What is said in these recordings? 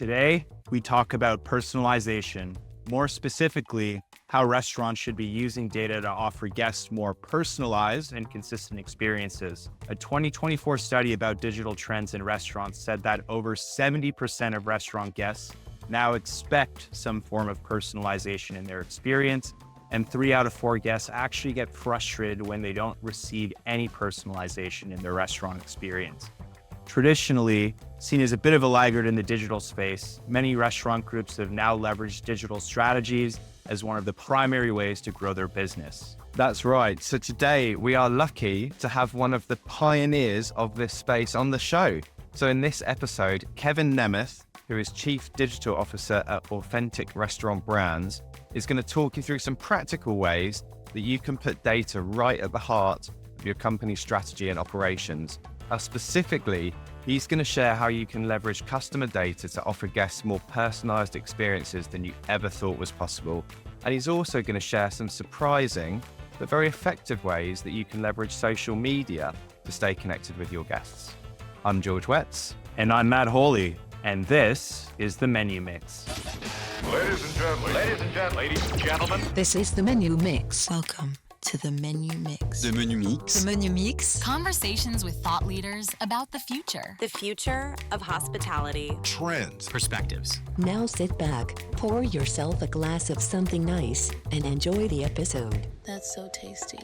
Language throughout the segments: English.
Today, we talk about personalization, more specifically, how restaurants should be using data to offer guests more personalized and consistent experiences. A 2024 study about digital trends in restaurants said that over 70% of restaurant guests now expect some form of personalization in their experience, and 3 out of 4 guests actually get frustrated when they don't receive any personalization in their restaurant experience. Traditionally seen as a bit of a laggard in the digital space, many restaurant groups have now leveraged digital strategies as one of the primary ways to grow their business. That's right. So today we are lucky to have one of the pioneers of this space on the show. So in this episode, Kevin Nemeth, who is Chief Digital Officer at Authentic Restaurant Brands, is going to talk you through some practical ways that you can put data right at the heart of your company's strategy and operations. Specifically, he's going to share how you can leverage customer data to offer guests more personalized experiences than you ever thought was possible. And he's also going to share some surprising but very effective ways that you can leverage social media to stay connected with your guests. I'm George Wetz. And I'm Matt Holy, and this is The Menu Mix. Ladies and gentlemen. This is The Menu Mix. Welcome to The Menu Mix. The Menu Mix. The Menu Mix. Conversations with thought leaders about the future. The future of hospitality. Trends. Perspectives. Now sit back, pour yourself a glass of something nice, and enjoy the episode. That's so tasty.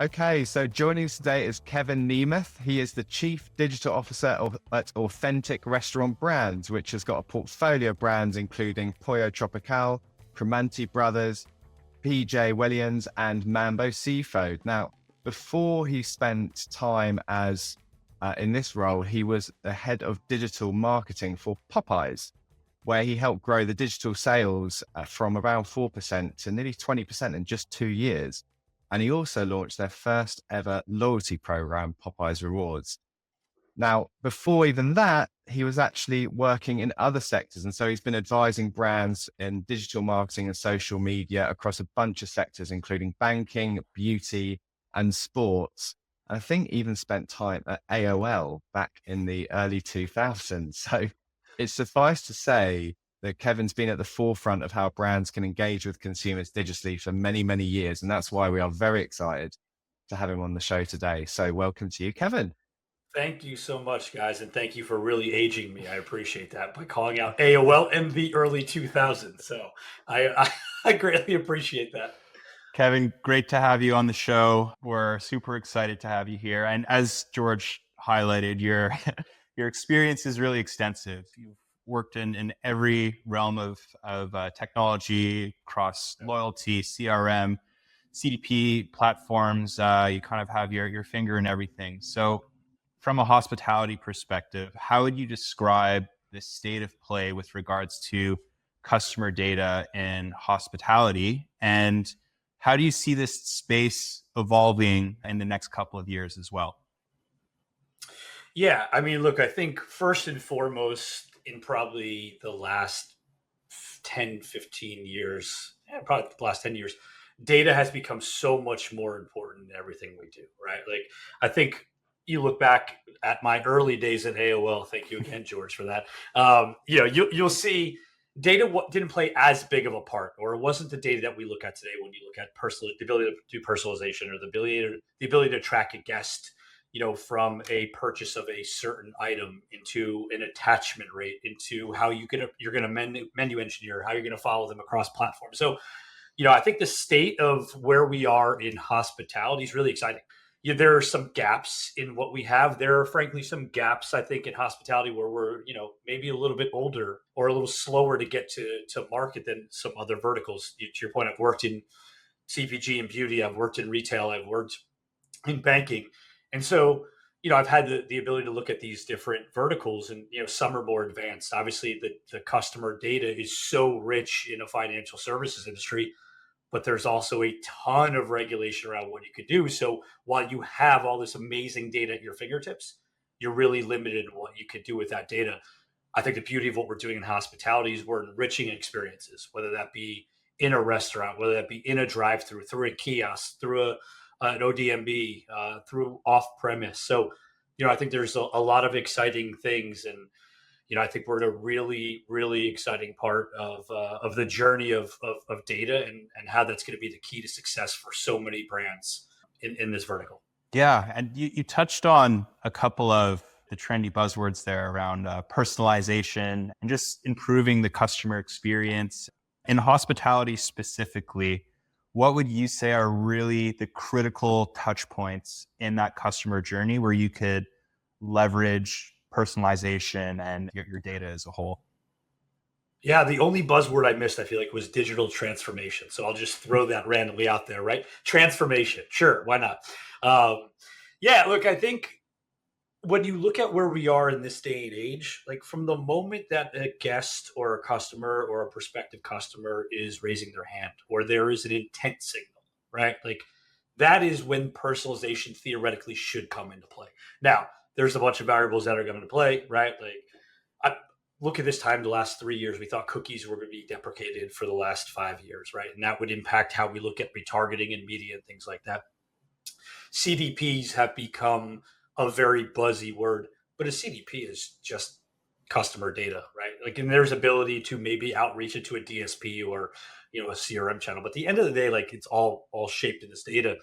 Okay, so joining us today is Kevin Nemeth. He is the Chief Digital Officer at Authentic Restaurant Brands, which has got a portfolio of brands including Pollo Tropical, Primanti Brothers, PJ Williams, and Mambo Seafood. Now, before he spent time as in this role, he was the head of digital marketing for Popeyes, where he helped grow the digital sales from around 4% to nearly 20% in just 2 years. And he also launched their first ever loyalty program, Popeyes Rewards. Now, before even that, he was actually working in other sectors. And so he's been advising brands in digital marketing and social media across a bunch of sectors, including banking, beauty, and sports. And I think even spent time at AOL back in the early 2000s. So it's suffice to say that Kevin's been at the forefront of how brands can engage with consumers digitally for many, many years. And that's why we are very excited to have him on the show today. So welcome to you, Kevin. Thank you so much, guys. And thank you for really aging me. I appreciate that by calling out AOL in the early 2000s. So I greatly appreciate that. Kevin, great to have you on the show. We're super excited to have you here. And as George highlighted, your experience is really extensive. You've worked in every realm of technology across loyalty, CRM, CDP platforms. You kind of have your finger in everything. So from a hospitality perspective, how would you describe the state of play with regards to customer data in hospitality? And how do you see this space evolving in the next couple of years as well? Yeah, I mean, look, I think first and foremost, in probably the last 10, 15 years, probably the last 10 years, data has become so much more important in everything we do, right? Like, I think you look back at my early days at AOL, thank you again, George, for that. You'll see data didn't play as big of a part, or it wasn't the data that we look at today when you look at the ability to do personalization or the ability to track a guest, from a purchase of a certain item into an attachment rate, into how you're going to menu engineer, how you're going to follow them across platforms. So, I think the state of where we are in hospitality is really exciting. There are some gaps in what we have. There are frankly some gaps, I think, in hospitality where we're, maybe a little bit older or a little slower to get to market than some other verticals. To your point, I've worked in CPG and beauty. I've worked in retail. I've worked in banking. And so, I've had the ability to look at these different verticals and, some are more advanced. Obviously, the customer data is so rich in a financial services industry, but there's also a ton of regulation around what you could do. So while you have all this amazing data at your fingertips, you're really limited in what you could do with that data. I think the beauty of what we're doing in hospitality is we're enriching experiences, whether that be in a restaurant, whether that be in a drive-through, through a kiosk, through an ODMB, through off-premise. So, I think there's a lot of exciting things, and I think we're in a really, really exciting part of the journey of data, and how that's going to be the key to success for so many brands in this vertical. Yeah, and you touched on a couple of the trendy buzzwords there around personalization and just improving the customer experience. In hospitality specifically, what would you say are really the critical touch points in that customer journey where you could leverage personalization and your data as a whole? Yeah, the only buzzword I missed, I feel like, was digital transformation. So I'll just throw that randomly out there, right? Transformation. Sure, why not? Yeah, look, I think when you look at where we are in this day and age, like from the moment that a guest or a customer or a prospective customer is raising their hand or there is an intent signal, right? Like that is when personalization theoretically should come into play. Now, there's a bunch of variables that are going to play, right? Like I look at this time, the last 3 years, we thought cookies were going to be deprecated for the last 5 years, right? And that would impact how we look at retargeting and media and things like that. CDPs have become a very buzzy word, but a CDP is just customer data, right? Like, and there's ability to maybe outreach it to a DSP or, a CRM channel. But at the end of the day, like it's all shaped in this data.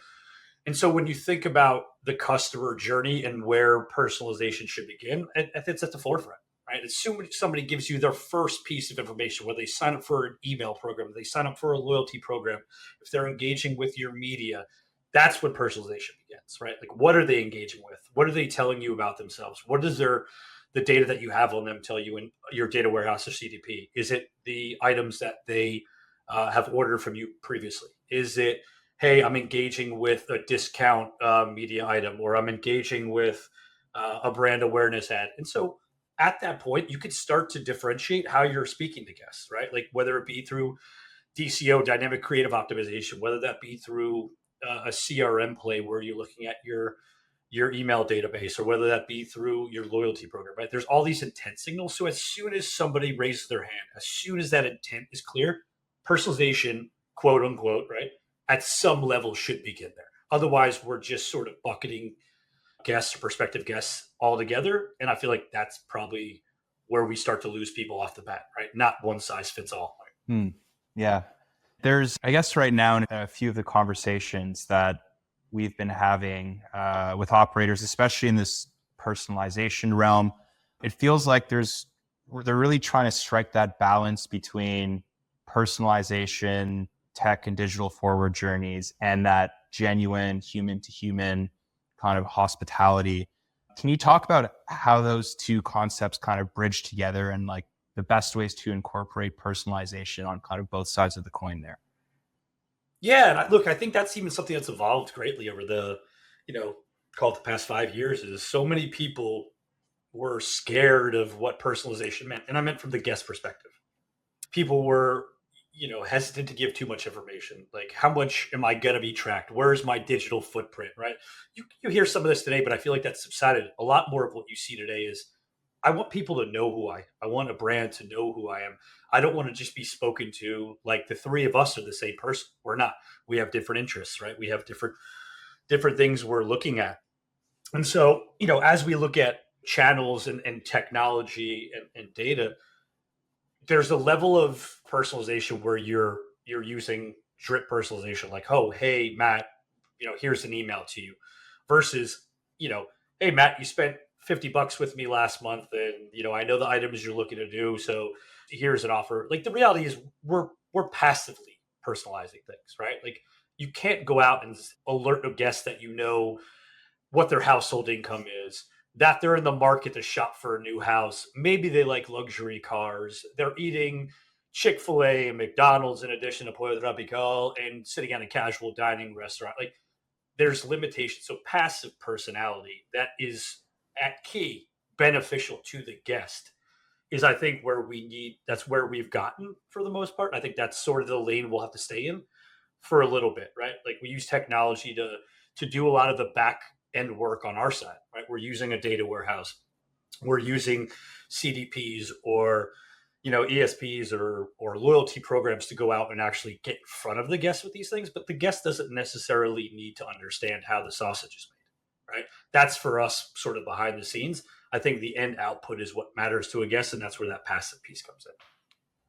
And so when you think about the customer journey and where personalization should begin, it's at the forefront, right? As soon as somebody gives you their first piece of information, whether they sign up for an email program, they sign up for a loyalty program, if they're engaging with your media, that's when personalization begins, right? Like, what are they engaging with? What are they telling you about themselves? What does the data that you have on them tell you in your data warehouse or CDP? Is it the items that they have ordered from you previously? Is it, hey, I'm engaging with a discount media item, or I'm engaging with a brand awareness ad? And so at that point, you could start to differentiate how you're speaking to guests, right? Like whether it be through DCO, dynamic creative optimization, whether that be through a CRM play where you're looking at your email database, or whether that be through your loyalty program, right? There's all these intent signals. So as soon as somebody raises their hand, as soon as that intent is clear, personalization, quote unquote, right, at some level should begin there. Otherwise, we're just sort of bucketing guests or prospective guests all together. And I feel like that's probably where we start to lose people off the bat, right? Not one size fits all. Yeah. There's, I guess, right now, in a few of the conversations that we've been having with operators, especially in this personalization realm, it feels like they're really trying to strike that balance between personalization, tech and digital forward journeys, and that genuine human to human kind of hospitality. Can you talk about how those two concepts kind of bridge together and like the best ways to incorporate personalization on kind of both sides of the coin there? Yeah, and look, I think that's even something that's evolved greatly over the, call it the past 5 years. Is so many people were scared of what personalization meant, and I meant from the guest perspective. People were, hesitant to give too much information. Like, how much am I gonna be tracked? Where's my digital footprint? Right? You hear some of this today, but I feel like that's subsided. A lot more of what you see today is, I want people to know who I want a brand to know who I am. I don't want to just be spoken to like the three of us are the same person. We're not. We have different interests, right? We have different things we're looking at. And so, as we look at channels and technology and data, there's a level of personalization where you're using drip personalization, like, oh, hey, Matt, here's an email to you, versus, hey, Matt, you spent $50 with me last month, and I know the items you're looking to do, so here's an offer. Like, the reality is we're passively personalizing things, right? Like, you can't go out and alert a guest that what their household income is, that they're in the market to shop for a new house. Maybe they like luxury cars. They're eating Chick-fil-A and McDonald's in addition to Pollo Tropical and sitting at a casual dining restaurant. Like, there's limitations. So passive personality that is at key beneficial to the guest is, I think, that's where we've gotten for the most part. I think that's sort of the lane we'll have to stay in for a little bit, right? Like, we use technology to do a lot of the back end work on our side, right? We're using a data warehouse. We're using CDPs or, ESPs or loyalty programs to go out and actually get in front of the guest with these things. But the guest doesn't necessarily need to understand how the sausage is made. right? That's for us sort of behind the scenes. I think the end output is what matters to a guest, and that's where that passive piece comes in.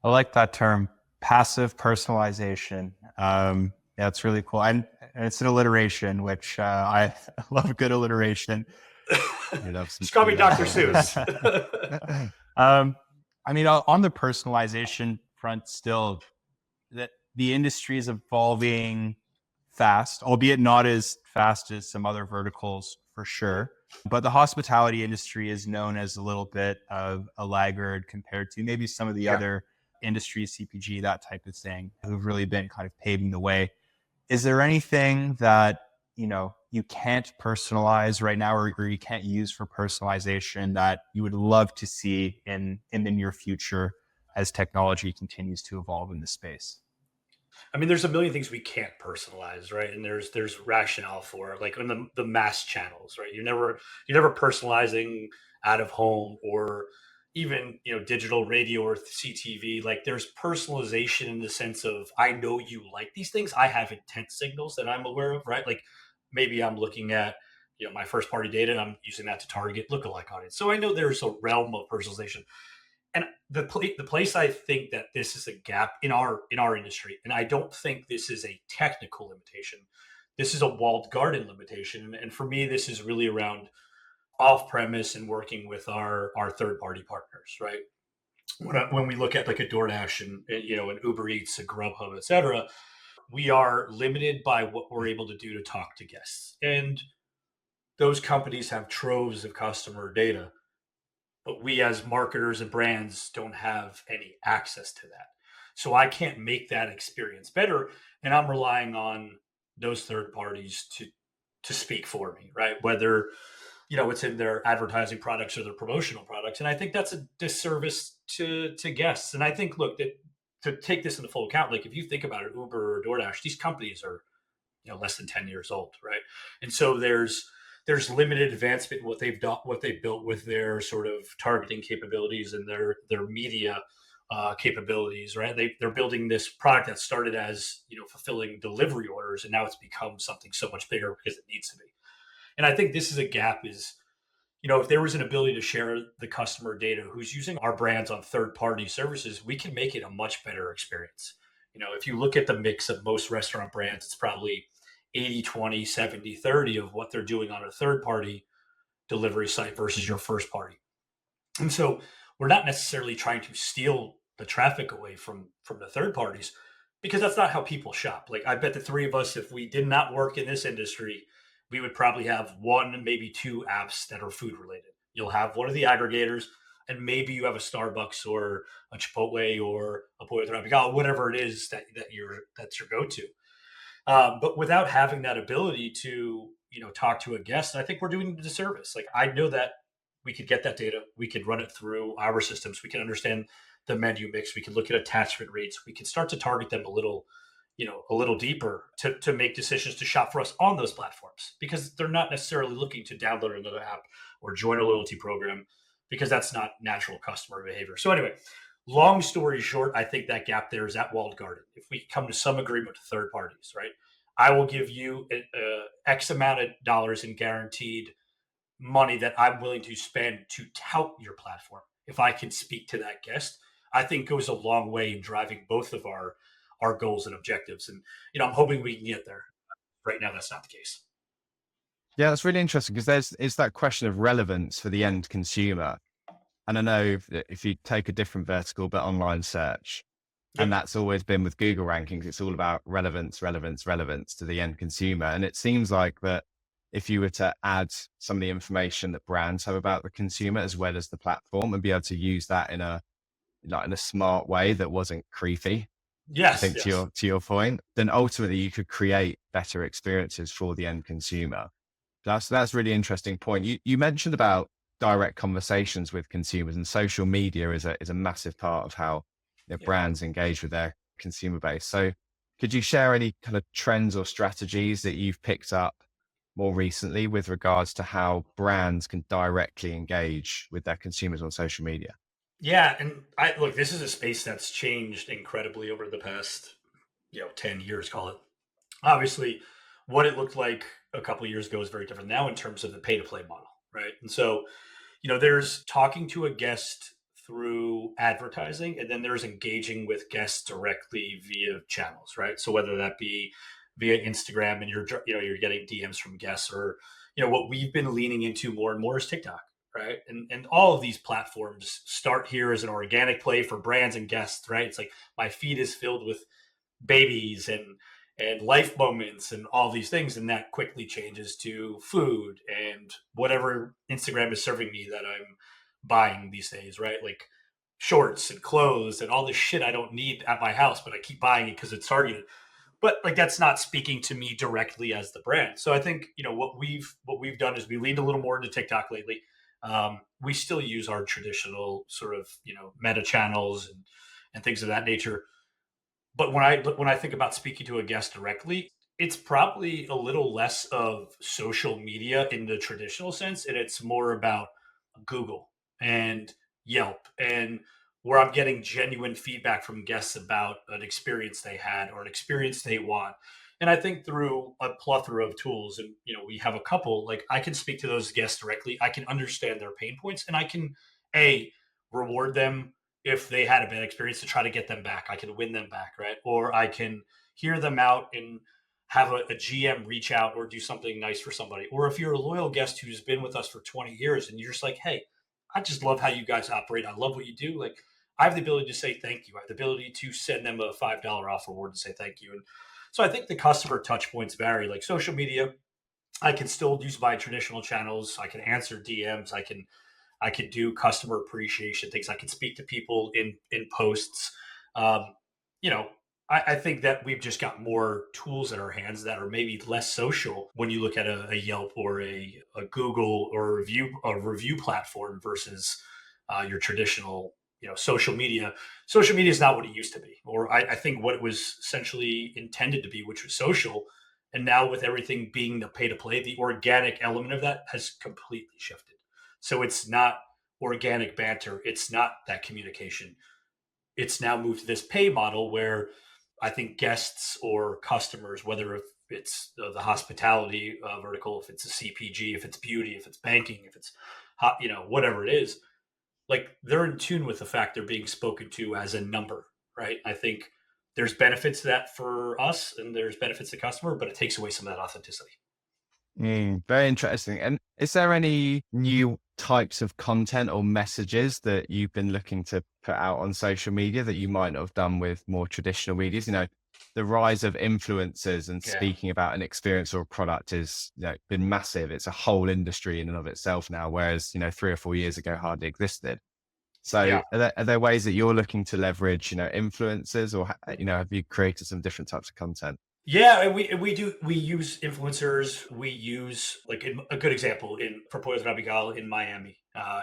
I like that term, passive personalization. Yeah, it's really cool. And it's an alliteration, which I love good alliteration. You love some Just call me Dr. Seuss. Seuss. I mean, on the personalization front, still, that the industry is evolving fast, albeit not as fast as some other verticals for sure. But the hospitality industry is known as a little bit of a laggard compared to maybe some of the other industries, CPG, that type of thing, who've really been kind of paving the way. Is there anything that, you can't personalize right now or you can't use for personalization that you would love to see in the near future as technology continues to evolve in this space? I mean, there's a million things we can't personalize, right? And there's rationale for it, like on the mass channels, right? You're never personalizing out of home or even digital radio or CTV. Like there's personalization in the sense of I know you like these things. I have intent signals that I'm aware of, right? Like maybe I'm looking at my first party data and I'm using that to target lookalike audience. So I know there's a realm of personalization. And the place I think that this is a gap in our industry, and I don't think this is a technical limitation. This is a walled garden limitation, and for me, this is really around off premise and working with our third party partners, right? When we look at like a DoorDash and an Uber Eats, a Grubhub, et cetera, we are limited by what we're able to do to talk to guests, and those companies have troves of customer data. But we as marketers and brands don't have any access to that. So I can't make that experience better. And I'm relying on those third parties to speak for me, right? Whether, it's in their advertising products or their promotional products. And I think that's a disservice to guests. And I think, look, that to take this into full account, like if you think about it, Uber or DoorDash, these companies are, less than 10 years old, right? And so there's limited advancement in what they've done, what they've built with their sort of targeting capabilities and their media capabilities, right? They're building this product that started as fulfilling delivery orders, and now it's become something so much bigger because it needs to be. And I think this is a gap. Is if there was an ability to share the customer data who's using our brands on third party services, we can make it a much better experience. If you look at the mix of most restaurant brands, it's probably 80-20, 70-30 of what they're doing on a third party delivery site versus your first party. And so we're not necessarily trying to steal the traffic away from the third parties, because that's not how people shop. Like I bet the three of us, if we did not work in this industry, we would probably have one, maybe two apps that are food related. You'll have one of the aggregators, and maybe you have a Starbucks or a Chipotle or a Pollo Tropical, whatever it is that's your go-to. But without having that ability to, talk to a guest, I think we're doing a disservice. Like I know that we could get that data, we could run it through our systems, we can understand the menu mix, we can look at attachment rates, we can start to target them a little deeper to make decisions to shop for us on those platforms, because they're not necessarily looking to download another app or join a loyalty program, because that's not natural customer behavior. So anyway, long story short, I think that gap there is at walled garden. If we come to some agreement with third parties, right? I will give you X amount of dollars in guaranteed money that I'm willing to spend to tout your platform. If I can speak to that guest, I think goes a long way in driving both of our goals and objectives. And, I'm hoping we can get there. Right now, that's not the case. Yeah, that's really interesting, because it's that question of relevance for the end consumer. And I know if you take a different vertical, but online search, and that's always been with Google rankings, it's all about relevance to the end consumer. And it seems like that if you were to add some of the information that brands have about the consumer as well as the platform, and be able to use that in a smart way that wasn't creepy, yes, I think to your point, then ultimately you could create better experiences for the end consumer. That's really interesting point. You mentioned about direct conversations with consumers, and social media is a massive part of how brands engage with their consumer base. So could you share any kind of trends or strategies that you've picked up more recently with regards to how brands can directly engage with their consumers on social media? Yeah. And look, this is a space that's changed incredibly over the past, 10 years, call it. Obviously, what it looked like a couple of years ago is very different now in terms of the pay to play model, right? And so, there's talking to a guest through advertising, and then there's engaging with guests directly via channels, right? So whether that be via Instagram and you're getting DMs from guests, or what we've been leaning into more and more is TikTok, right? And all of these platforms start here as an organic play for brands and guests, right? It's like my feed is filled with babies and life moments and all these things, and that quickly changes to food and whatever Instagram is serving me that I'm buying these days, right? Like shorts and clothes and all this shit I don't need at my house, but I keep buying it because it's targeted. But like that's not speaking to me directly as the brand. So I think what we've done is we leaned a little more into TikTok lately. We still use our traditional sort of meta channels and things of that nature, but when I think about speaking to a guest directly, it's probably a little less of social media in the traditional sense, and it's more about Google and Yelp, and where I'm getting genuine feedback from guests about an experience they had or an experience they want. And I think through a plethora of tools, and we have a couple, like I can speak to those guests directly. I can understand their pain points, and I can a reward them if they had a bad experience to try to get them back. I can win them back, right? Or I can hear them out and have a GM reach out or do something nice for somebody. Or if you're a loyal guest who's been with us for 20 years and you're just like, hey, I just love how you guys operate. I love what you do. Like, I have the ability to say thank you. I have the ability to send them a $5 off reward and say thank you. And so I think the customer touch points vary. Like social media, I can still use my traditional channels. I can answer DMs. I could do customer appreciation things. I can speak to people in posts. Um, you know, I think that we've just got more tools in our hands that are maybe less social when you look at a Yelp or a Google or a review platform versus your traditional social media. Social media is not what it used to be, or I think what it was essentially intended to be, which was social. And now with everything being the pay to play, the organic element of that has completely shifted. So it's not organic banter. It's not that communication. It's now moved to this pay model where I think guests or customers, whether if it's the hospitality vertical, if it's a CPG, if it's beauty, if it's banking, if it's whatever it is, like they're in tune with the fact they're being spoken to as a number, right? I think there's benefits to that for us and there's benefits to the customer, but it takes away some of that authenticity. Very interesting. And is there any new types of content or messages that you've been looking to put out on social media that you might not have done with more traditional medias? The rise of influencers and Yeah. speaking about an experience or a product is been massive. It's a whole industry in and of itself now, whereas 3 or 4 years ago hardly existed. So Yeah. are there ways that you're looking to leverage influencers, or have you created some different types of content? Yeah, and we use influencers. We use like a good example in for Pollo Tropical in Miami,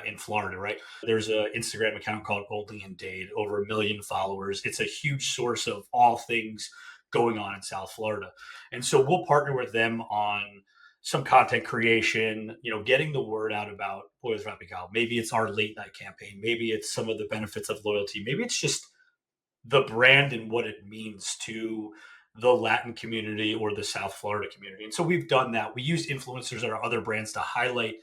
in Florida, right? There's a Instagram account called Oldie and Dade, over 1 million followers. It's a huge source of all things going on in South Florida, and so we'll partner with them on some content creation. Getting the word out about Pollo Tropical. Maybe it's our late night campaign. Maybe it's some of the benefits of loyalty. Maybe it's just the brand and what it means to the Latin community or the South Florida community. And so we've done that. We use influencers or other brands to highlight,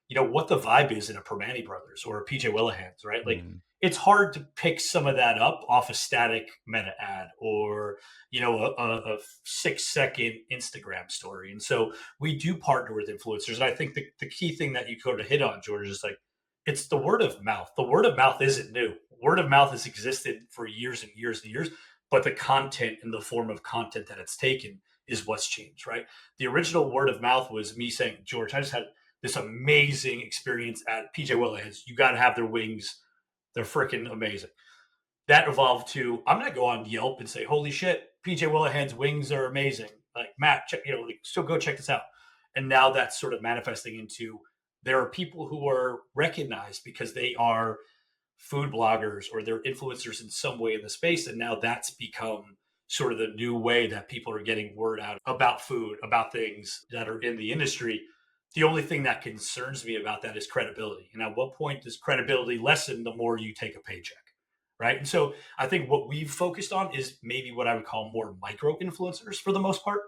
what the vibe is in a Permane Brothers or a PJ Wellahans, right? Like Mm. it's hard to pick some of that up off a static meta ad or, a 6-second Instagram story. And so we do partner with influencers. And I think the key thing that you could hit on, George, is like, it's the word of mouth. The word of mouth isn't new. Word of mouth has existed for years and years and years, but the content and the form of content that it's taken is what's changed, right? The original word of mouth was me saying, George, I just had this amazing experience at PJ Wellahans. You got to have their wings. They're freaking amazing. That evolved to, I'm going to go on Yelp and say, holy shit, PJ Wellahans wings are amazing. Like Matt, check, still go check this out. And now that's sort of manifesting into there are people who are recognized because they are food bloggers or they're influencers in some way in the space. And now that's become sort of the new way that people are getting word out about food, about things that are in the industry. The only thing that concerns me about that is credibility. And at what point does credibility lessen the more you take a paycheck? Right. And so I think what we've focused on is maybe what I would call more micro influencers for the most part.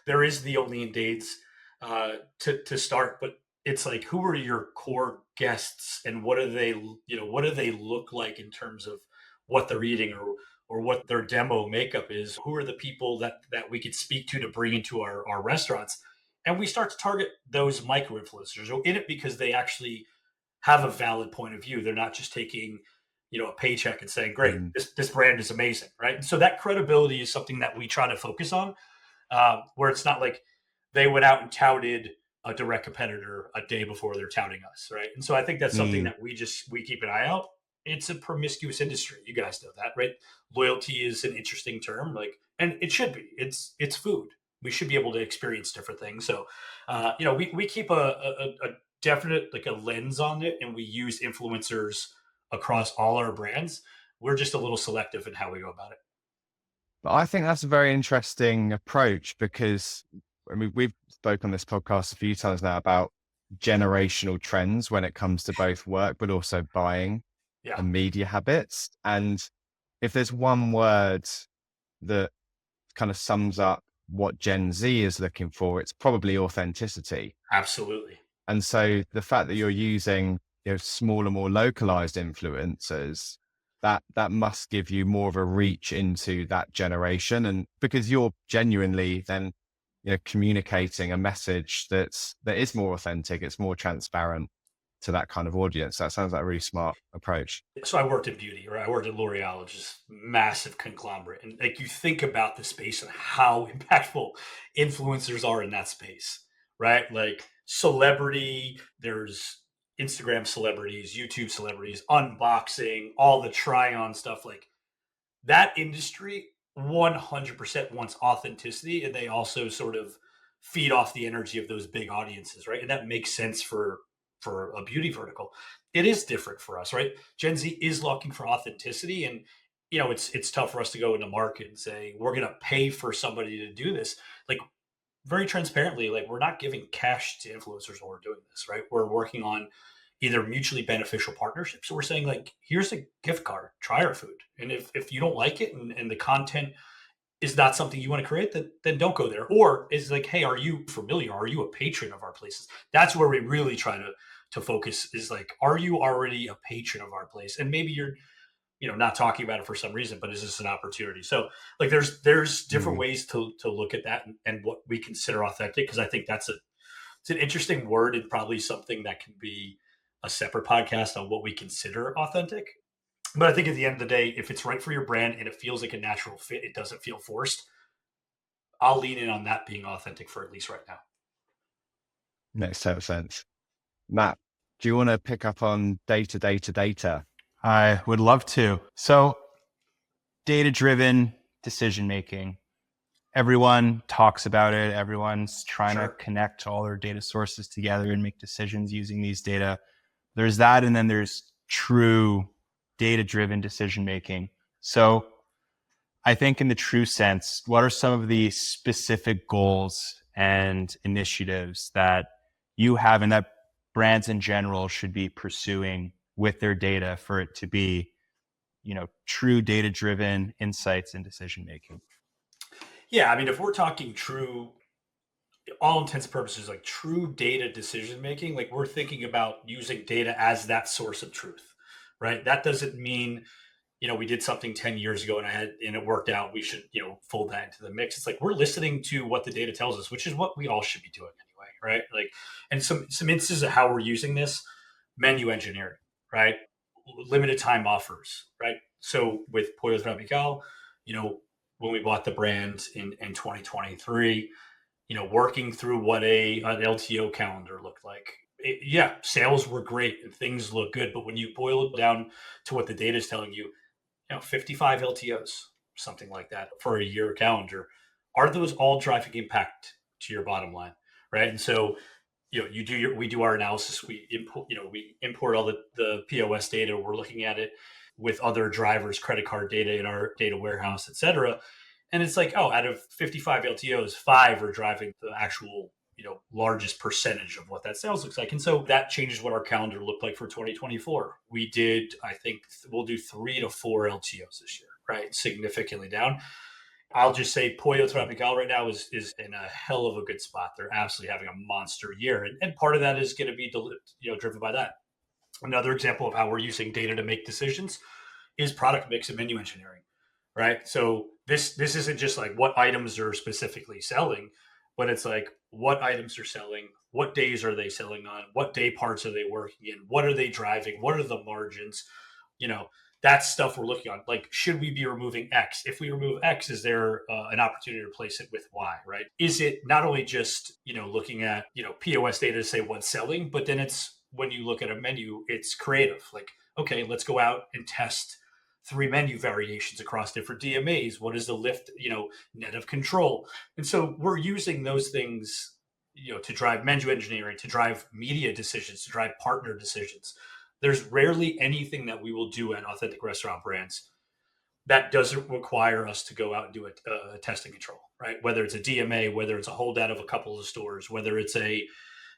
There is the only in dates to start, but it's like, who are your core guests and what do they look like in terms of what they're eating or what their demo makeup is? Who are the people that we could speak to bring into our restaurants? And we start to target those micro influencers who are in it because they actually have a valid point of view. They're not just taking, a paycheck and saying, great, Mm. this brand is amazing. Right. And so that credibility is something that we try to focus on, where it's not like they went out and touted a direct competitor a day before they're touting us, right? And so I think that's something Mm. that we keep an eye out. It's a promiscuous industry. You guys know that, right? Loyalty is an interesting term, and it should be. It's food. We should be able to experience different things. So, we keep a definite like a lens on it, and we use influencers across all our brands. We're just a little selective in how we go about it. But I think that's a very interesting approach because we've spoken on this podcast a few times now about generational trends when it comes to both work, but also buying Yeah, and media habits. And if there's one word that kind of sums up what Gen Z is looking for, it's probably authenticity. absolutely. And so the fact that you're using, smaller, more localized influencers, that must give you more of a reach into that generation. And because you're genuinely then, communicating a message that is more authentic, it's more transparent to that kind of audience. That sounds like a really smart approach. So I worked in beauty, right? I worked at L'Oreal, which is massive conglomerate. And like you think about the space and how impactful influencers are in that space, right? Like celebrity, there's Instagram celebrities, YouTube celebrities, unboxing, all the try on stuff. Like that industry 100% wants authenticity, and they also sort of feed off the energy of those big audiences, right? And that makes sense for a beauty vertical. It is different for us, right? Gen Z is looking for authenticity, and it's tough for us to go into market and say we're going to pay for somebody to do this. Like very transparently, like we're not giving cash to influencers when we're doing this, right? We're working on either mutually beneficial partnerships. So we're saying like, here's a gift card, try our food. And if you don't like it and the content is not something you want to create, then don't go there. Or is like, hey, are you familiar? Are you a patron of our places? That's where we really try to focus is like, are you already a patron of our place? And maybe you're, not talking about it for some reason, but is this an opportunity? So like there's different Mm. ways to look at that and what we consider authentic. Cause I think it's an interesting word and probably something that can be a separate podcast on what we consider authentic. But I think at the end of the day, if it's right for your brand and it feels like a natural fit, it doesn't feel forced. I'll lean in on that being authentic for at least right now. Makes total sense. Matt, do you want to pick up on data? I would love to. So, data-driven decision making. Everyone talks about it. Everyone's trying to Sure. connect all their data sources together and make decisions using these data. There's that, and then there's true data-driven decision making. So, I think in the true sense, what are some of the specific goals and initiatives that you have and that brands in general should be pursuing with their data for it to be, true data-driven insights and decision making? Yeah, I mean, if we're talking true, all intents and purposes, like true data decision making, like we're thinking about using data as that source of truth, right? That doesn't mean we did something 10 years ago and it worked out. We should, fold that into the mix. It's like we're listening to what the data tells us, which is what we all should be doing anyway, right? Like, and some instances of how we're using this menu engineering, right? Limited time offers, right? So with Pollo Tropical, when we bought the brand in 2023, working through what an LTO calendar looked like. Yeah, sales were great and things look good, but when you boil it down to what the data is telling you, 55 LTOs, something like that for a year calendar. Are those all driving impact to your bottom line? Right. And so, we do our analysis. We import all the POS data. We're looking at it with other drivers, credit card data in our data warehouse, et cetera. And it's like, oh, out of 55 LTOs, 5 are driving the actual largest percentage of what that sales looks like. And so that changes what our calendar looked like for 2024. We did, I think we'll do 3 to 4 LTOs this year, right? Significantly down. I'll just say Pollo Tropical right now is in a hell of a good spot. They're absolutely having a monster year, and part of that is going to be driven by that. Another example of how we're using data to make decisions is product mix and menu engineering, right? So this isn't just like what items are specifically selling, but it's like what items are selling, what days are they selling on, what day parts are they working in, what are they driving, what are the margins, you know, that's stuff we're looking on. Like, should we be removing X? If we remove X, is there an opportunity to replace it with Y, right? Is it not only just, looking at, POS data to say what's selling, but then it's when you look at a menu, it's creative. Like, okay, let's go out and test 3 menu variations across different DMAs. What is the lift, net of control? And so we're using those things, to drive menu engineering, to drive media decisions, to drive partner decisions. There's rarely anything that we will do at Authentic Restaurant Brands that doesn't require us to go out and do a test and control, right? Whether it's a DMA, whether it's a holdout of a couple of stores, whether it's a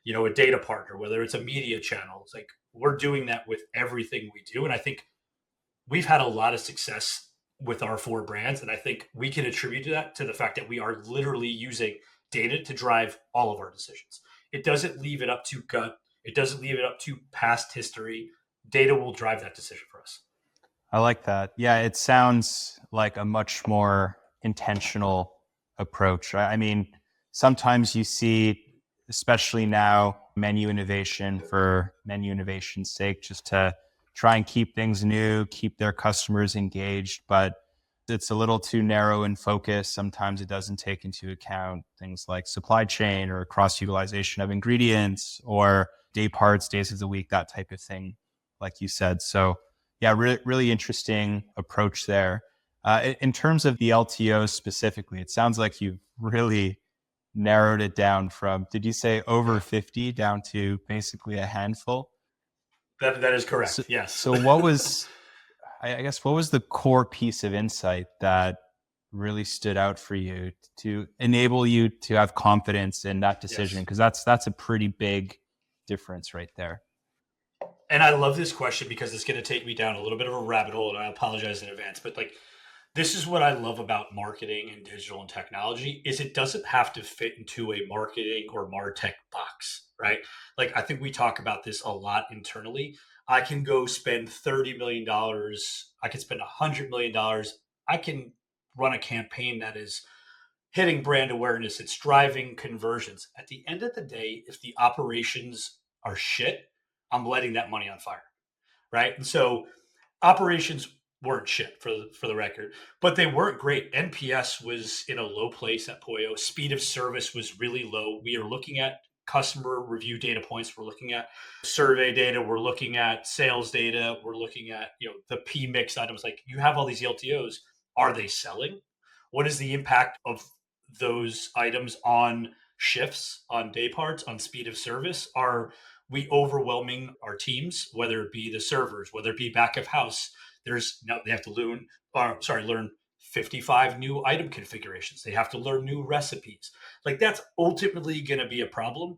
data partner, whether it's a media channel. It's like we're doing that with everything we do. And I think we've had a lot of success with our 4 brands. And I think we can attribute to the fact that we are literally using data to drive all of our decisions. It doesn't leave it up to gut. It doesn't leave it up to past history. Data will drive that decision for us. I like that. Yeah, it sounds like a much more intentional approach. I mean, sometimes you see, especially now, menu innovation for menu innovation's sake, just to try and keep things new, keep their customers engaged, but it's a little too narrow in focus. Sometimes it doesn't take into account things like supply chain or cross-utilization of ingredients or day parts, days of the week, that type of thing, like you said. So yeah, really interesting approach there. In terms of the LTOs specifically, it sounds like you've really narrowed it down from, did you say over 50 down to basically a handful? That is correct. So, yes. So what was, I guess, what was the core piece of insight that really stood out for you to enable you to have confidence in that decision? Because that's a pretty big difference right there. And I love this question because it's going to take me down a little bit of a rabbit hole, and I apologize in advance. But like, this is what I love about marketing and digital and technology is it doesn't have to fit into a marketing or MarTech box, right? Like, I think we talk about this a lot internally. I can go spend $30 million. I can spend $100 million. I can run a campaign that is hitting brand awareness. It's driving conversions. At the end of the day, if the operations are shit, I'm letting that money on fire, right? And so operations weren't shit for the record, but they weren't great. NPS was in a low place at Pollo. Speed of service was really low. We are looking at customer review data points. We're looking at survey data. We're looking at sales data. We're looking at the P mix items. Like, you have all these LTOs. Are they selling? What is the impact of those items on shifts, on day parts, on speed of service? Are we overwhelming our teams, whether it be the servers, whether it be back of house? They have to learn 55 new item configurations. They have to learn new recipes. Like, that's ultimately going to be a problem,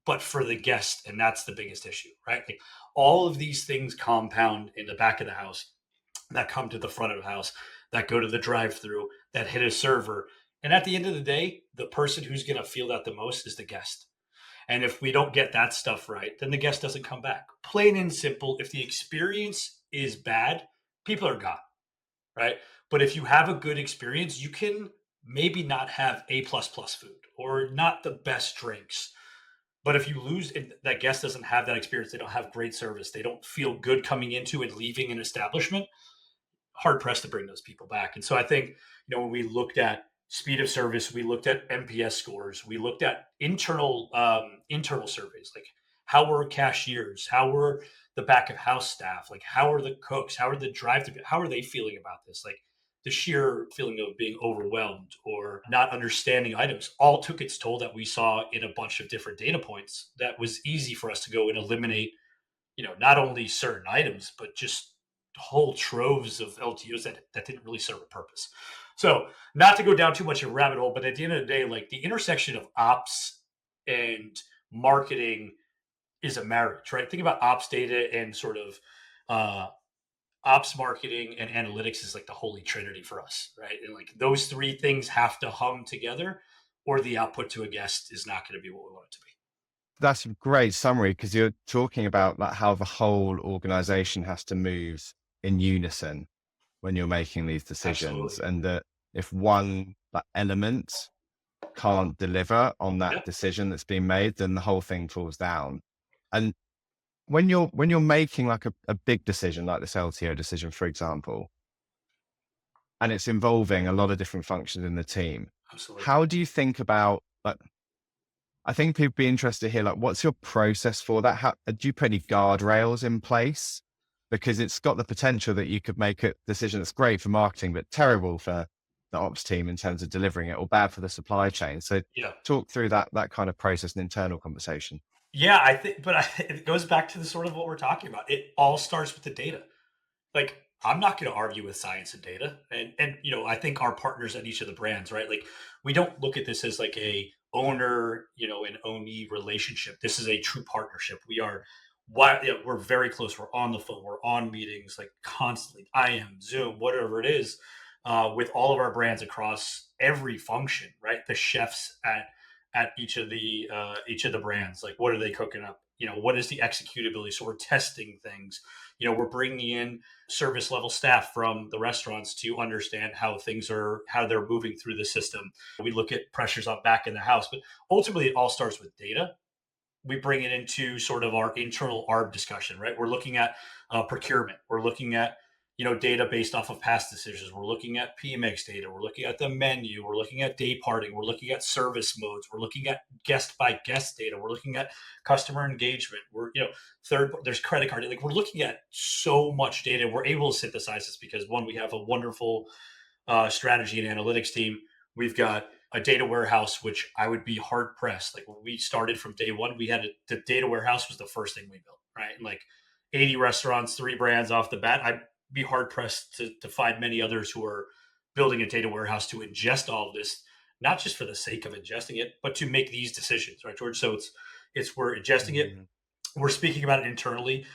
but for the guest, and that's the biggest issue, right? Like, all of these things compound in the back of the house, that come to the front of the house, that go to the drive-through, that hit a server. And at the end of the day, the person who's going to feel that the most is the guest. And if we don't get that stuff right, then the guest doesn't come back. Plain and simple, if the experience is bad, people are gone, right? But if you have a good experience, you can maybe not have A++ food or not the best drinks. But if you lose, that guest doesn't have that experience, they don't have great service, they don't feel good coming into and leaving an establishment, hard pressed to bring those people back. And so I think, when we looked at speed of service, we looked at NPS scores, we looked at internal surveys, like how were cashiers, how were the back of house staff, like how are the cooks, how are the drive-through, how are they feeling about this? Like, the sheer feeling of being overwhelmed or not understanding items all took its toll that we saw in a bunch of different data points that was easy for us to go and eliminate, not only certain items, but just whole troves of LTOs that didn't really serve a purpose. So, not to go down too much of a rabbit hole, but at the end of the day, like, the intersection of ops and marketing is a marriage, right? Think about ops data and sort of ops, marketing, and analytics is like the holy trinity for us, right? And like those three things have to hum together, or the output to a guest is not going to be what we want it to be. That's a great summary because you're talking about like how the whole organization has to move in unison when you're making these decisions, Absolutely. and that if one like, element can't deliver on Yeah, that decision that's being made, then the whole thing falls down. And when you're making like a big decision like this LTO decision, for example, and it's involving a lot of different functions in the team, absolutely. how do you think about like, I think people be interested to hear, like, what's your process for that? How do you put any guardrails in place? Because it's got the potential that you could make a decision that's great for marketing, but terrible for the ops team in terms of delivering it, or bad for the supply chain. So Yeah. talk through that kind of process and internal conversation. Yeah, I think, but it goes back to the sort of what we're talking about. It all starts with the data. Like, I'm not going to argue with science and data, and I think our partners at each of the brands, right? Like, we don't look at this as like a owner, an ownee relationship. This is a true partnership. We're very close. We're on the phone. We're on meetings like constantly. IM, Zoom, whatever it is, with all of our brands across every function, right? The chefs at each of the brands, like what are they cooking up? What is the executability? So we're testing things. We're bringing in service level staff from the restaurants to understand how they're moving through the system. We look at pressures on back in the house, but ultimately it all starts with data. We bring it into sort of our internal ARB discussion, right? We're looking at procurement. We're looking at data based off of past decisions. We're looking at PMX data. We're looking at the menu. We're looking at day parting. We're looking at service modes. We're looking at guest by guest data. We're looking at customer engagement. There's credit card. Like, we're looking at so much data. We're able to synthesize this because, one, we have a wonderful strategy and analytics team. We've got a data warehouse, which I would be hard pressed. Like, when we started from day one, the data warehouse was the first thing we built, right? And like 80 restaurants, 3 brands off the bat. I'd be hard pressed to find many others who are building a data warehouse to ingest all of this, not just for the sake of ingesting it, but to make these decisions, right, George? So it's we're ingesting it, Mm. we're speaking about it internally,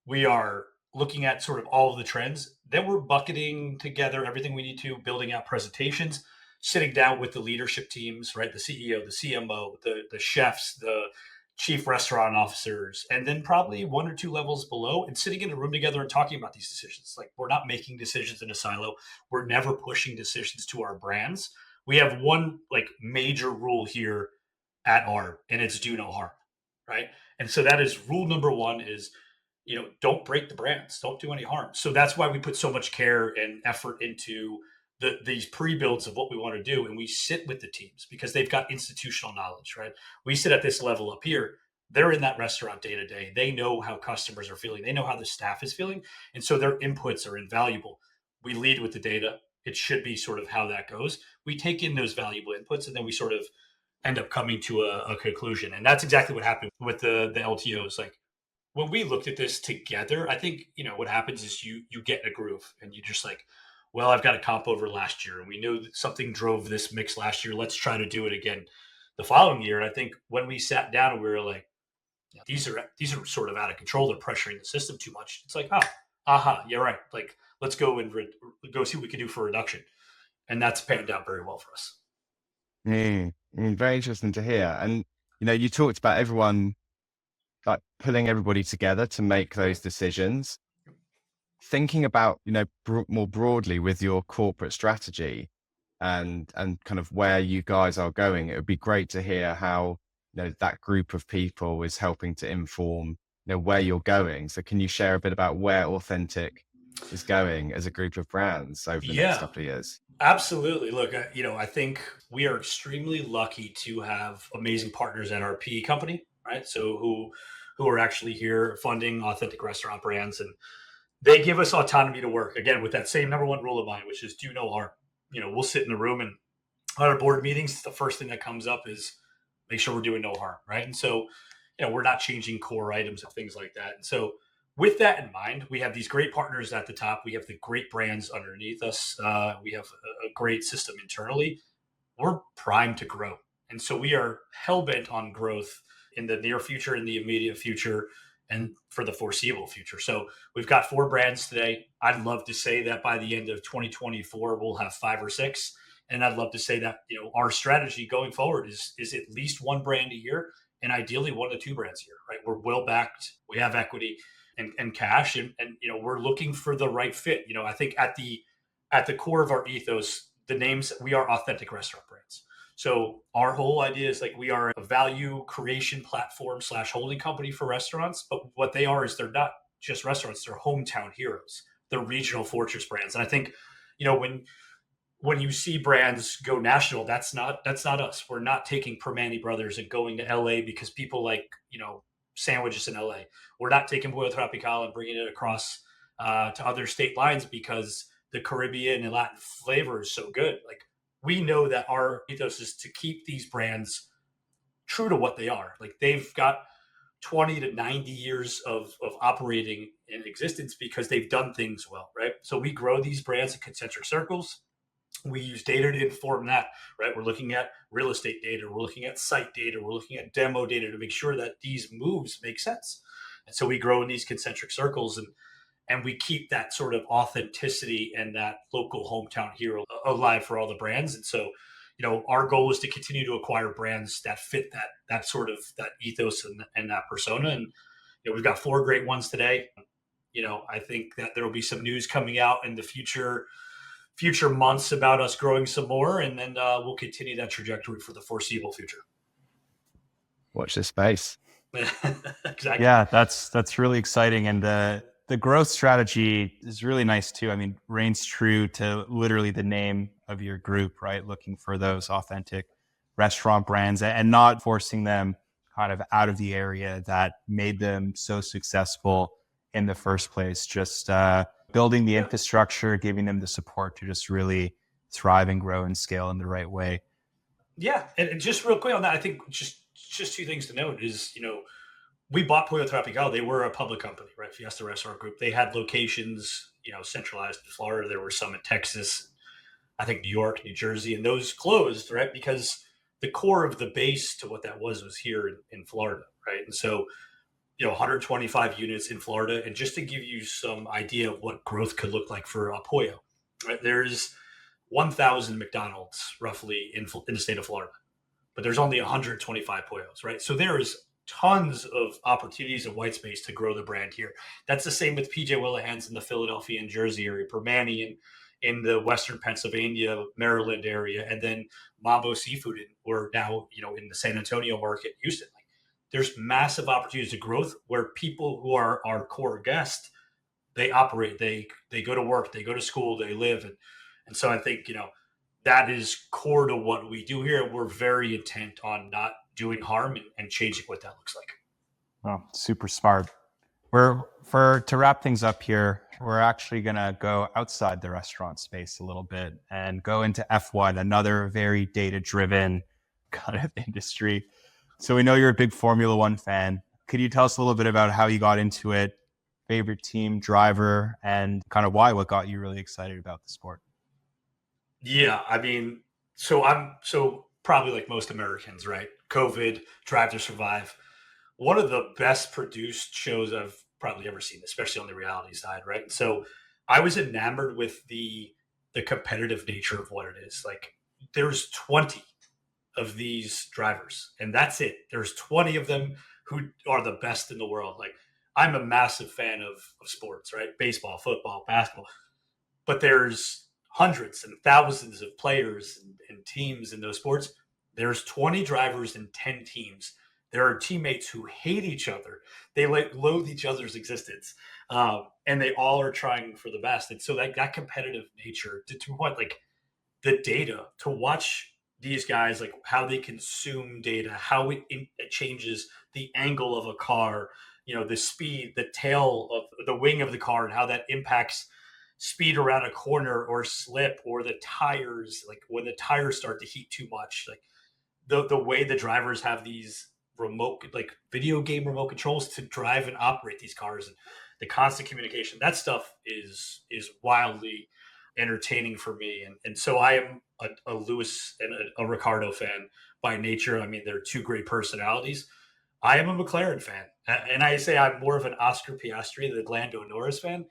we are looking at sort of all of the trends. Then we're bucketing together everything we need to, building out presentations, sitting down with the leadership teams, right? The CEO, the CMO, the chefs, the chief restaurant officers, and then probably one or two levels below, and sitting in a room together and talking about these decisions. Like, we're not making decisions in a silo. We're never pushing decisions to our brands. We have one like major rule here at ARB, and it's do no harm, right? And so that is rule number one is, don't break the brands, don't do any harm. So that's why we put so much care and effort into these pre-builds of what we want to do. And we sit with the teams because they've got institutional knowledge, right? We sit at this level up here. They're in that restaurant day to day. They know how customers are feeling. They know how the staff is feeling. And so their inputs are invaluable. We lead with the data. It should be sort of how that goes. We take in those valuable inputs and then we sort of end up coming to a conclusion. And that's exactly what happened with the LTOs. Like, when we looked at this together, I think, what happens is you get in a groove and you just like, well, I've got a comp over last year and we knew that something drove this mix last year. Let's try to do it again the following year. And I think when we sat down and we were like, these are sort of out of control. They're pressuring the system too much. It's like, you're right. Like, let's go and go see what we can do for reduction. And that's panned out very well for us. Very interesting to hear. And you talked about everyone like pulling everybody together to make those decisions. Thinking about more broadly with your corporate strategy and kind of where you guys are going, it would be great to hear how that group of people is helping to inform where you're going. So can you share a bit about where Authentic is going as a group of brands over the next Yeah, couple of years? absolutely. Look, I think we are extremely lucky to have amazing partners at our PE company, right? So who are actually here funding authentic restaurant brands, and they give us autonomy to work again with that same number one rule of mine, which is do no harm. We'll sit in the room and on our board meetings, the first thing that comes up is make sure we're doing no harm, right? And so, we're not changing core items and things like that. And so, with that in mind, we have these great partners at the top. We have the great brands underneath us. We have a great system internally. We're primed to grow. And so we are hell bent on growth in the near future, in the immediate future. and for the foreseeable future. So we've got 4 brands today. I'd love to say that by the end of 2024, we'll have 5 or 6. And I'd love to say that, our strategy going forward is at least 1 brand a year, and ideally 1 to 2 brands a year, right? We're well backed. We have equity and cash, and we're looking for the right fit. I think at the core of our ethos, the names, we are authentic restaurant brands. So our whole idea is like we are a value creation platform / holding company for restaurants, but what they are is they're not just restaurants, they're hometown heroes. They're regional fortress brands. And I think, when you see brands go national, that's not us. We're not taking Permane Brothers and going to LA because people like, sandwiches in LA. We're not taking Pollo Tropical and bringing it across to other state lines because the Caribbean and Latin flavor is so good. Like, we know that our ethos is to keep these brands true to what they are. Like, they've got 20 to 90 years of operating in existence because they've done things well, right? So we grow these brands in concentric circles. We use data to inform that, right? We're looking at real estate data. We're looking at site data. We're looking at demo data to make sure that these moves make sense. And so we grow in these concentric circles, and we keep that sort of authenticity and that local hometown hero alive for all the brands. And so, our goal is to continue to acquire brands that fit that sort of that ethos and that persona. And, we've got 4 great ones today. I think that there will be some news coming out in the future months about us growing some more, and then we'll continue that trajectory for the foreseeable future. Watch this space. Exactly. Yeah, that's really exciting. And the growth strategy is really nice too. I mean, reigns true to literally the name of your group, right? Looking for those authentic restaurant brands and not forcing them kind of out of the area that made them so successful in the first place. Just building the infrastructure, giving them the support to just really thrive and grow and scale in the right way. Yeah. And just real quick on that, I think just 2 things to note is, we bought Pollo Tropical. They were a public company, right? Fiesta Restaurant Group. They had locations, centralized in Florida. There were some in Texas, I think New York, New Jersey, and those closed, right? Because the core of the base to what that was here in Florida, right? And so, 125 units in Florida. And just to give you some idea of what growth could look like for Pollo, right? There's 1,000 McDonald's roughly in the state of Florida, but there's only 125 Pollos, right? So there is tons of opportunities and white space to grow the brand here. That's the same with PJ Willehan's in the Philadelphia and Jersey area, Permane in the Western Pennsylvania, Maryland area, and then Mambo Seafood. We're now, in the San Antonio market, Houston. Like, there's massive opportunities to growth where people who are our core guests, they operate, they go to work, they go to school, they live. And so I think, that is core to what we do here. We're very intent on not doing harm and changing what that looks like. Oh, super smart. To wrap things up here, we're actually going to go outside the restaurant space a little bit and go into F1, another very data-driven kind of industry. So we know you're a big Formula One fan. Could you tell us a little bit about how you got into it, favorite team, driver, and kind of what got you really excited about the sport? Yeah, I mean, so probably like most Americans, right? COVID, Drive to Survive, one of the best produced shows I've probably ever seen, especially on the reality side, right? So I was enamored with the competitive nature of what it is. Like, there's 20 of these drivers, and that's it. There's 20 of them who are the best in the world. Like, I'm a massive fan of sports, right? Baseball, football, basketball, but there's hundreds and thousands of players and teams in those sports. There's 20 drivers and 10 teams. There are teammates who hate each other. They loathe each other's existence. And they all are trying for the best. And so that competitive nature to what, like, the data, to watch these guys, like how they consume data, how it changes the angle of a car, the speed, the tail of the wing of the car, and how that impacts speed around a corner or slip, or the tires, like when the tires start to heat too much, like the way the drivers have these remote, like video game remote controls to drive and operate these cars, and the constant communication, that stuff is wildly entertaining for me. And so I am a Lewis and a Ricardo fan by nature. I mean, they're 2 great personalities. I am a McLaren fan, and I say I'm more of an Oscar Piastri than Lando Norris fan.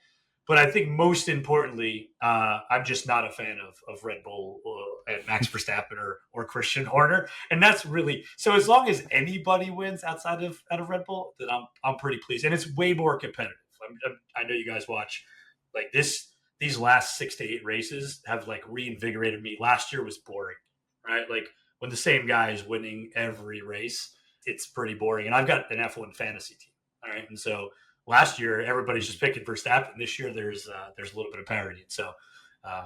But I think most importantly, I'm just not a fan of Red Bull and Max Verstappen or Christian Horner, and that's really so. As long as anybody wins out of Red Bull, then I'm pretty pleased, and it's way more competitive. I know you guys watch like this. These last 6 to 8 races have like reinvigorated me. Last year was boring, right? Like when the same guy is winning every race, it's pretty boring. And I've got an F1 fantasy team, all right, and so last year everybody's just picking Verstappen. This year there's a little bit of parity. So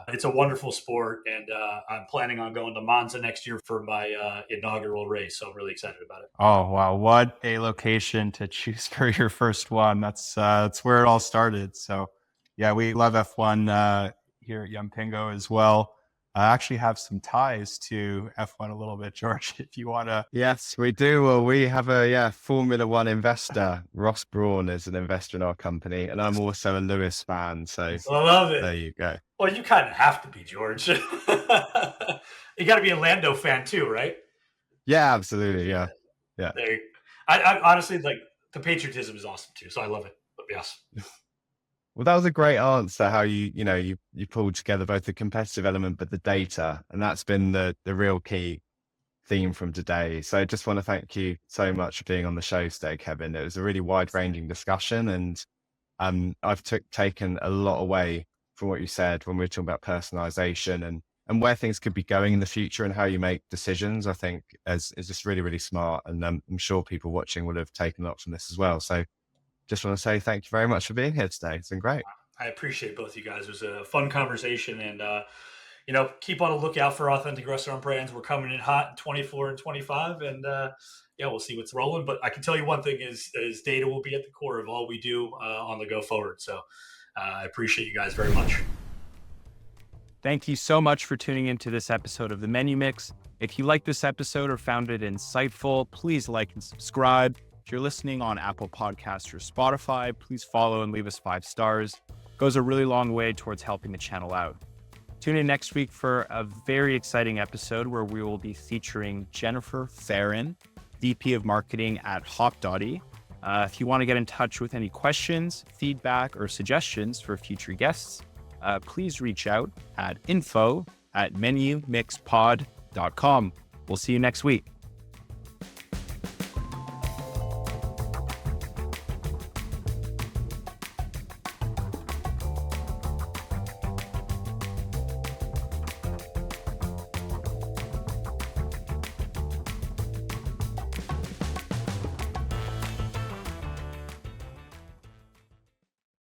it's a wonderful sport, and I'm planning on going to Monza next year for my inaugural race. So I'm really excited about it. Oh, wow. What a location to choose for your first one. That's where it all started. So yeah, we love F1 here at Yumpingo as well. I actually have some ties to F1 a little bit, George, if you want to. Yes, we do. Well, we have a Formula One investor. Ross Braun is an investor in our company, and I'm also a Lewis fan. So I love it. There you go. Well, you kind of have to be, George. You got to be a Lando fan too, right? Yeah, absolutely. Yeah. I honestly like the patriotism is awesome too, so I love it. But yes. Well, that was a great answer. How you pulled together both the competitive element but the data, and that's been the real key theme from today. So I just want to thank you so much for being on the show today, Kevin. It was a really wide-ranging discussion, and I've taken a lot away from what you said when we were talking about personalization and where things could be going in the future and how you make decisions. I think is just really, really smart, and I'm sure people watching would have taken a lot from this as well. So just want to say thank you very much for being here today. It's been great. I appreciate both you guys. It was a fun conversation, and keep on a lookout for authentic restaurant brands. We're coming in hot in 24 and 25, and we'll see what's rolling. But I can tell you one thing is data will be at the core of all we do on the go forward. So I appreciate you guys very much. Thank you so much for tuning into this episode of The Menu Mix. If you like this episode or found it insightful, please like and subscribe. If you're listening on Apple Podcasts or Spotify, please follow and leave us 5 stars. It goes a really long way towards helping the channel out. Tune in next week for a very exciting episode where we will be featuring Jennifer Farron, VP of Marketing at Hopdoddy. If you want to get in touch with any questions, feedback, or suggestions for future guests, please reach out at info@menumixpod.com. We'll see you next week.